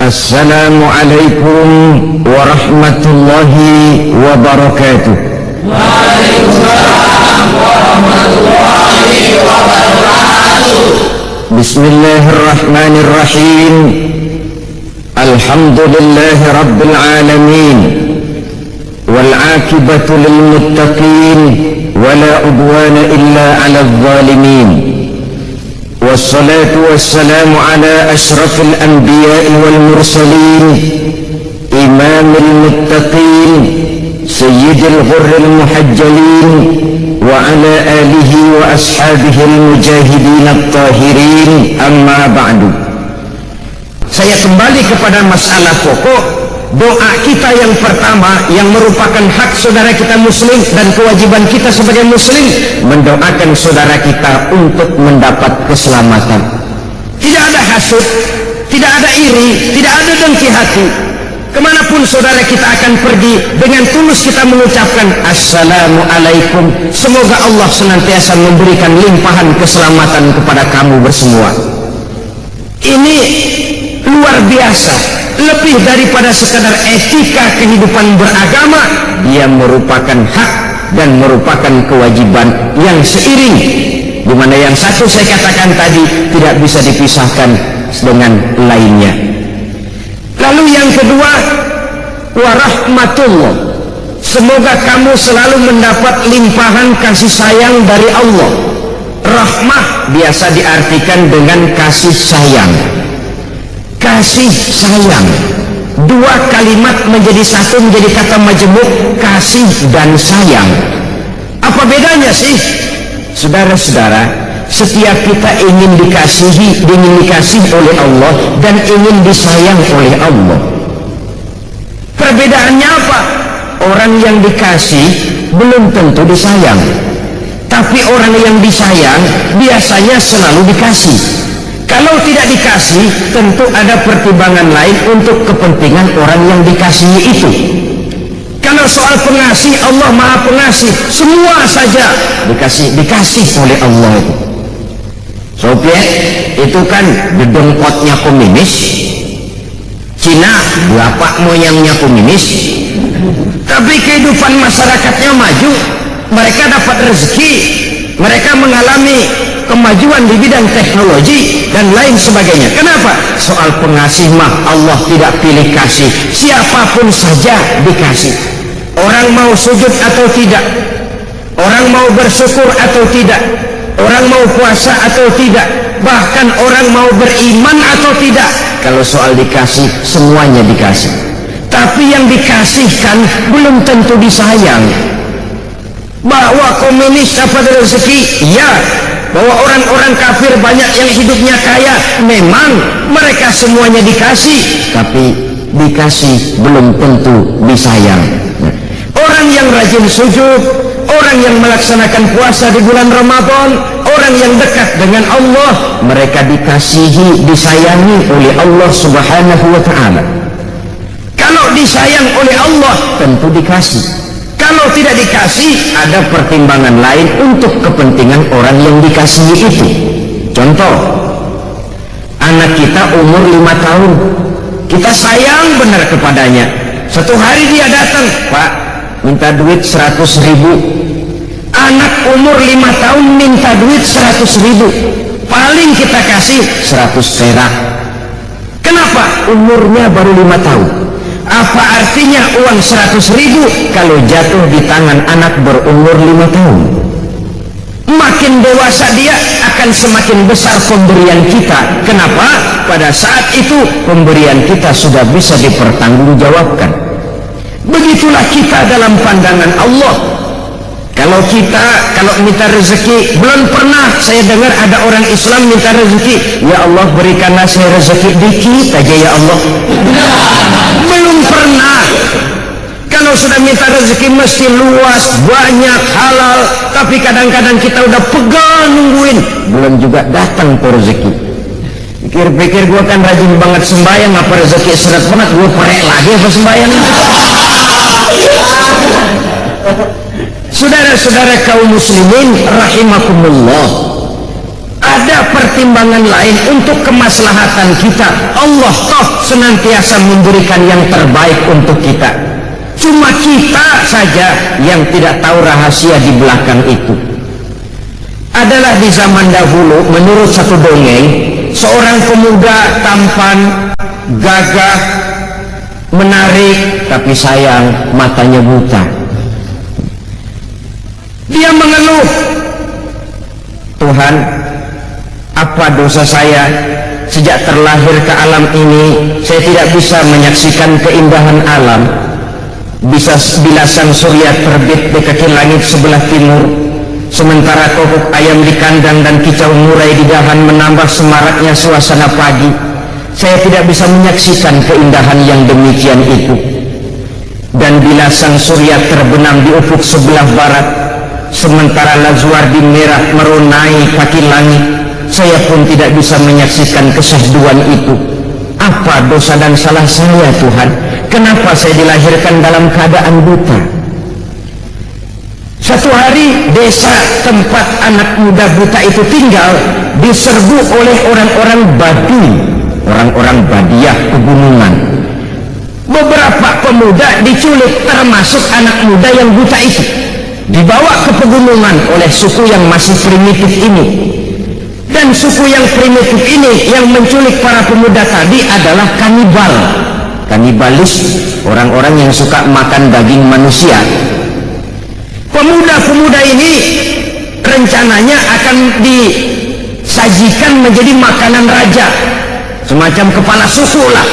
Assalamualaikum warahmatullahi wabarakatuh. Waalaikumsalam warahmatullahi wabarakatuh. Bismillahirrahmanirrahim. Alhamdulillahi rabbil alamin. Wal aqibatu lil muttaqin wala udwana illa 'alal zalimin. Wassalatu wassalamu ala asyrafil anbiya'i wal mursalin, imamil muttaqin, sayyidil ghurril muhajjalin, wa ala alihi wa ashabihil mujahidin at-tahirin, amma ba'du. Saya kembali kepada masalah pokok. Doa kita yang pertama yang merupakan hak saudara kita muslim dan kewajiban kita sebagai muslim, mendoakan saudara kita untuk mendapat keselamatan. Tidak ada hasud, tidak ada iri, tidak ada dengki hati. Kemanapun saudara kita akan pergi, dengan tulus kita mengucapkan Assalamualaikum, semoga Allah senantiasa memberikan limpahan keselamatan kepada kamu bersemua. Ini luar biasa, lebih daripada sekadar etika kehidupan beragama. Dia merupakan hak dan merupakan kewajiban yang seiring, di mana yang satu saya katakan tadi tidak bisa dipisahkan dengan lainnya. Lalu yang kedua, warahmatullah, semoga kamu selalu mendapat limpahan kasih sayang dari Allah. Rahmah biasa diartikan dengan kasih sayang. Kasih sayang, dua kalimat menjadi satu, menjadi kata majemuk, kasih dan sayang. Apa bedanya sih? Saudara-saudara, setiap kita ingin dikasihi oleh Allah dan ingin disayang oleh Allah. Perbedaannya apa? Orang yang dikasih belum tentu disayang, tapi orang yang disayang biasanya selalu dikasih. Kalau tidak dikasih, tentu ada pertimbangan lain untuk kepentingan orang yang dikasihi itu. Kalau soal pengasih, Allah Maha Pengasih, semua saja dikasih oleh Allah itu. Soviet itu kan dedengkotnya komunis, Cina bapak moyangnya komunis, tapi kehidupan masyarakatnya maju, mereka dapat rezeki, mereka mengalami kemajuan di bidang teknologi dan lain sebagainya. Kenapa? Soal pengasih mah Allah tidak pilih kasih, siapapun saja dikasih. Orang mau sujud atau tidak, orang mau bersyukur atau tidak, orang mau puasa atau tidak, bahkan orang mau beriman atau tidak, kalau soal dikasih semuanya dikasih. Tapi yang dikasihkan belum tentu disayang. Bahwa komunis dapat rezeki, ya. Bahwa orang-orang kafir banyak yang hidupnya kaya, memang mereka semuanya dikasih, tapi dikasih belum tentu disayang. Orang yang rajin sujud, orang yang melaksanakan puasa di bulan Ramadan, orang yang dekat dengan Allah, mereka dikasihi, disayangi oleh Allah Subhanahu wa ta'ala. Kalau disayang oleh Allah, tentu dikasih. Kalau tidak dikasih, ada pertimbangan lain untuk kepentingan orang yang dikasihi itu. Contoh, anak kita umur 5 tahun, kita sayang benar kepadanya. Satu hari dia datang, Pak, minta duit 100.000. Anak umur 5 tahun minta duit 100.000, paling kita kasih 100 perak. Kenapa? Umurnya baru 5 tahun. Apa artinya uang 100.000 kalau jatuh di tangan anak berumur 5 tahun? Makin dewasa dia akan semakin besar pemberian kita. Kenapa? Pada saat itu pemberian kita sudah bisa dipertanggungjawabkan. Begitulah kita dalam pandangan Allah. Kalau minta rezeki, belum pernah saya dengar ada orang Islam minta rezeki, ya Allah berikanlah saya rezeki dikit aja ya Allah. Belum pernah. Kalau sudah minta rezeki mesti luas, banyak, halal, tapi kadang-kadang kita udah pegal nungguin, belum juga datang tuh rezeki. Pikir-pikir gua kan rajin banget sembahyang, apa rezeki seret banget, gua perek lagi apa sembahyang. Saudara-saudara kaum muslimin rahimakumullah, ada pertimbangan lain untuk kemaslahatan kita, Allah toh senantiasa memberikan yang terbaik untuk kita. Cuma kita saja yang tidak tahu rahasia di belakang itu. Adalah di zaman dahulu, menurut satu dongeng, seorang pemuda tampan, gagah, menarik, tapi sayang matanya buta. Dia mengeluh, Tuhan, apa dosa saya? Sejak terlahir ke alam ini, saya tidak bisa menyaksikan keindahan alam. Bisa bila sang surya terbit di kaki langit sebelah timur, sementara kokok ayam di kandang dan kicau murai di dahan menambah semaraknya suasana pagi. Saya tidak bisa menyaksikan keindahan yang demikian itu. Dan bila sang surya terbenam di ufuk sebelah barat, sementara Lazuardi merah meronai kaki langit, saya pun tidak bisa menyaksikan kesahduan itu. Apa dosa dan salah saya, Tuhan? Kenapa saya dilahirkan dalam keadaan buta? Satu hari desa tempat anak muda buta itu tinggal diserbu oleh orang-orang Baduy, orang-orang Badiah pegunungan. Beberapa pemuda diculik, termasuk anak muda yang buta itu, dibawa ke pegunungan oleh suku yang masih primitif ini. Dan suku yang primitif ini yang menculik para pemuda tadi adalah kanibal. Kanibalis, orang-orang yang suka makan daging manusia. Pemuda-pemuda ini rencananya akan disajikan menjadi makanan raja, semacam kepala suku lah.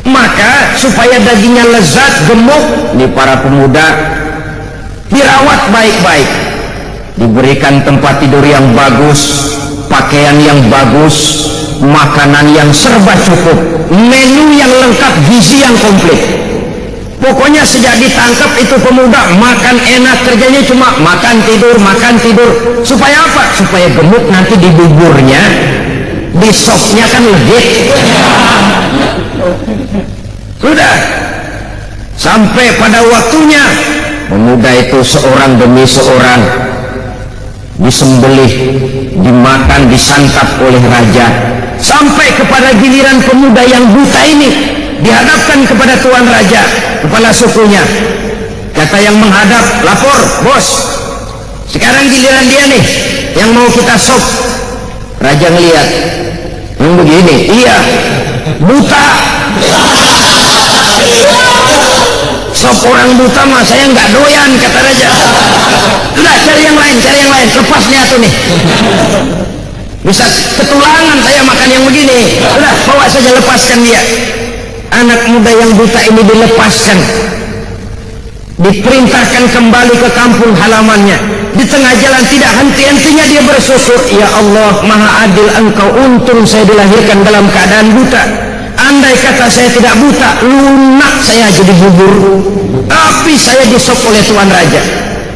Maka supaya dagingnya lezat, gemuk, nih para pemuda dirawat baik-baik, diberikan tempat tidur yang bagus, pakaian yang bagus, makanan yang serba cukup, menu yang lengkap, gizi yang komplit. Pokoknya sejak ditangkap itu pemuda makan enak, kerjanya cuma makan tidur. Supaya apa? Supaya gemuk nanti di buburnya, di sopnya kan legit. Sudah sampai pada waktunya, pemuda itu seorang demi seorang disembelih, dimakan, disantap oleh raja. Sampai kepada giliran pemuda yang buta ini dihadapkan kepada tuan raja, kepala sukunya. Kata yang menghadap, lapor, bos, sekarang giliran dia nih yang mau kita sop. Raja ngelihat, yang begini, iya, buta. Sop orang buta mah saya nggak doyan, kata raja. Udah cari yang lain, lepas nih atuh nih. Bisa ketulangan saya makan yang begini. Udah bawa saja, lepaskan dia. Anak muda yang buta ini dilepaskan, diperintahkan kembali ke kampung halamannya. Di tengah jalan tidak henti-hentinya dia bersyukur, ya Allah maha adil engkau, untung saya dilahirkan dalam keadaan buta. Andai kata saya tidak buta, lunak saya jadi bubur. Tapi saya disop oleh tuan raja.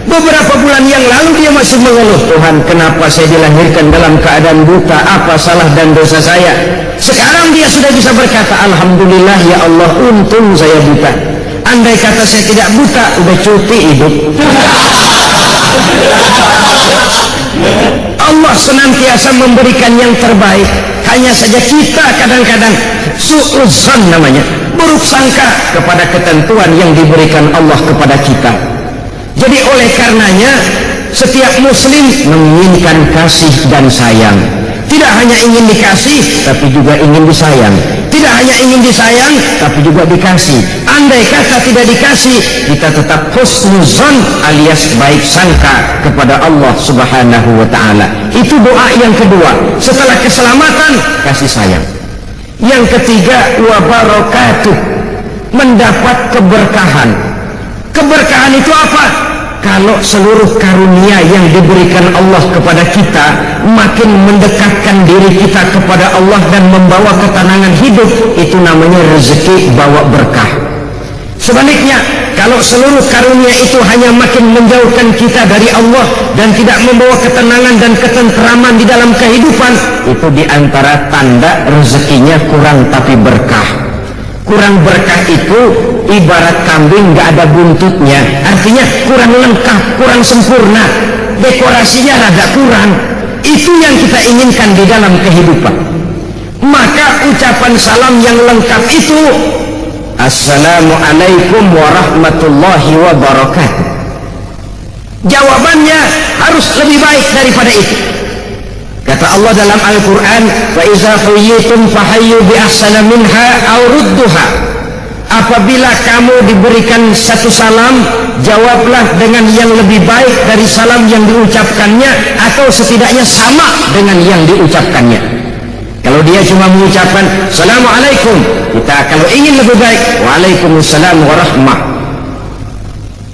Beberapa bulan yang lalu dia masih mengeluh, Tuhan kenapa saya dilahirkan dalam keadaan buta, apa salah dan dosa saya. Sekarang dia sudah bisa berkata, Alhamdulillah ya Allah, untung saya buta. Andai kata saya tidak buta, udah cuti hidup. Allah senantiasa memberikan yang terbaik. Hanya saja kita kadang-kadang su'udzon namanya, buruk sangka kepada ketentuan yang diberikan Allah kepada kita. Jadi oleh karenanya setiap muslim menginginkan kasih dan sayang. Tidak hanya ingin dikasih, tapi juga ingin disayang. Tidak hanya ingin disayang, tapi juga dikasih. Andai kata tidak dikasih, kita tetap husnuzon alias baik sangka kepada Allah Subhanahu wa ta'ala. Itu doa yang kedua. Setelah keselamatan, kasih sayang. Yang ketiga, wa barakatuh, mendapat keberkahan. Keberkahan itu apa? Kalau seluruh karunia yang diberikan Allah kepada kita makin mendekatkan diri kita kepada Allah dan membawa ketenangan hidup, itu namanya rezeki bawa berkah. Sebaliknya, kalau seluruh karunia itu hanya makin menjauhkan kita dari Allah dan tidak membawa ketenangan dan ketenteraman di dalam kehidupan, itu diantara tanda rezekinya kurang tapi berkah. Kurang berkah itu ibarat kambing gak ada buntutnya, artinya kurang lengkap, kurang sempurna, dekorasinya rada kurang. Itu yang kita inginkan di dalam kehidupan. Maka ucapan salam yang lengkap itu Assalamualaikum warahmatullahi wabarakatuh. Jawabannya harus lebih baik daripada itu. Kata Allah dalam Al-Quran, fa iza huyyitum fahayyu bi ahsana minha aw rudduha. Apabila kamu diberikan satu salam, jawablah dengan yang lebih baik dari salam yang diucapkannya, atau setidaknya sama dengan yang diucapkannya. Kalau dia cuma mengucapkan Assalamualaikum, kita kalau ingin lebih baik Waalaikumsalam warahmah,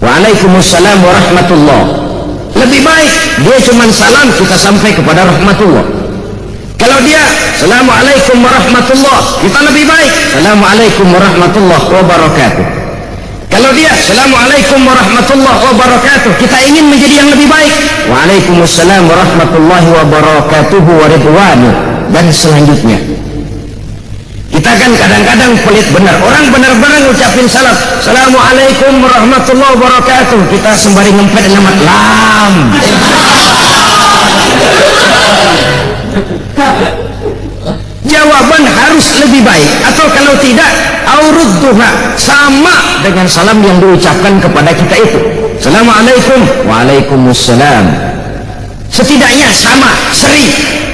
Waalaikumsalam warahmatullah. Lebih baik dia cuma salam, kita sampai kepada rahmatullah. Kalau dia Assalamualaikum warahmatullah, kita lebih baik Assalamualaikum warahmatullah wabarakatuh. Kalau dia Assalamualaikum warahmatullah wabarakatuh, kita ingin menjadi yang lebih baik Waalaikumsalam warahmatullahi wabarakatuhu waridwanu, dan selanjutnya. Kita kan kadang-kadang pelit benar, orang benar-benar ngucapin salam Assalamualaikum warahmatullahi wabarakatuh, kita sembari ngempet nama lam. Jawaban harus lebih baik, atau kalau tidak aurudduha, sama dengan salam yang diucapkan kepada kita itu. Assalamualaikum, waalaikumsalam. Setidaknya sama, seri.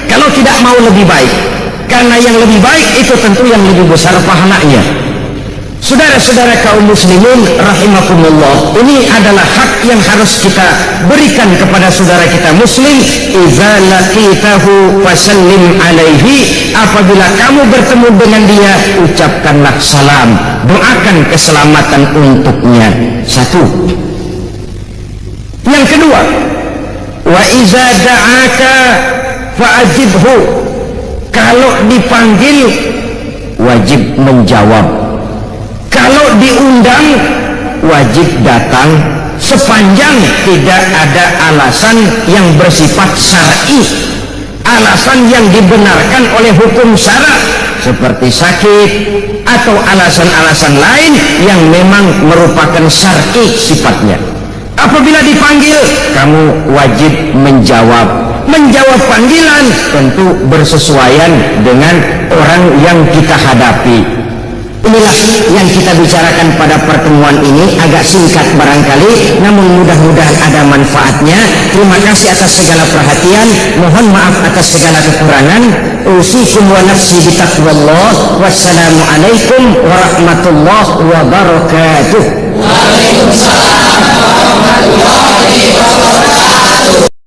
Kalau tidak mau lebih baik, karena yang lebih baik itu tentu yang lebih besar pahalanya. Saudara-saudara kaum muslimin rahimakumullah, ini adalah hak yang harus kita berikan kepada saudara kita muslim. Idza laqitahu fasallim alaihi, apabila kamu bertemu dengan dia, ucapkanlah salam, doakan keselamatan untuknya. Satu. Yang kedua, wa idza da'aka fa'ajibhu, kalau dipanggil wajib menjawab. Kalau diundang wajib datang, sepanjang tidak ada alasan yang bersifat syar'i, alasan yang dibenarkan oleh hukum syara, seperti sakit atau alasan-alasan lain yang memang merupakan syar'i sifatnya. Apabila dipanggil, kamu wajib menjawab. Menjawab panggilan tentu bersesuaian dengan orang yang kita hadapi. Inilah yang kita bicarakan pada pertemuan ini, agak singkat barangkali, namun mudah-mudahan ada manfaatnya. Terima kasih atas segala perhatian, mohon maaf atas segala kekurangan. Usikum wa nafsi bitaqwallah. Wassalamualaikum warahmatullahi wabarakatuh. Waalaikumsalam warahmatullahi wabarakatuh.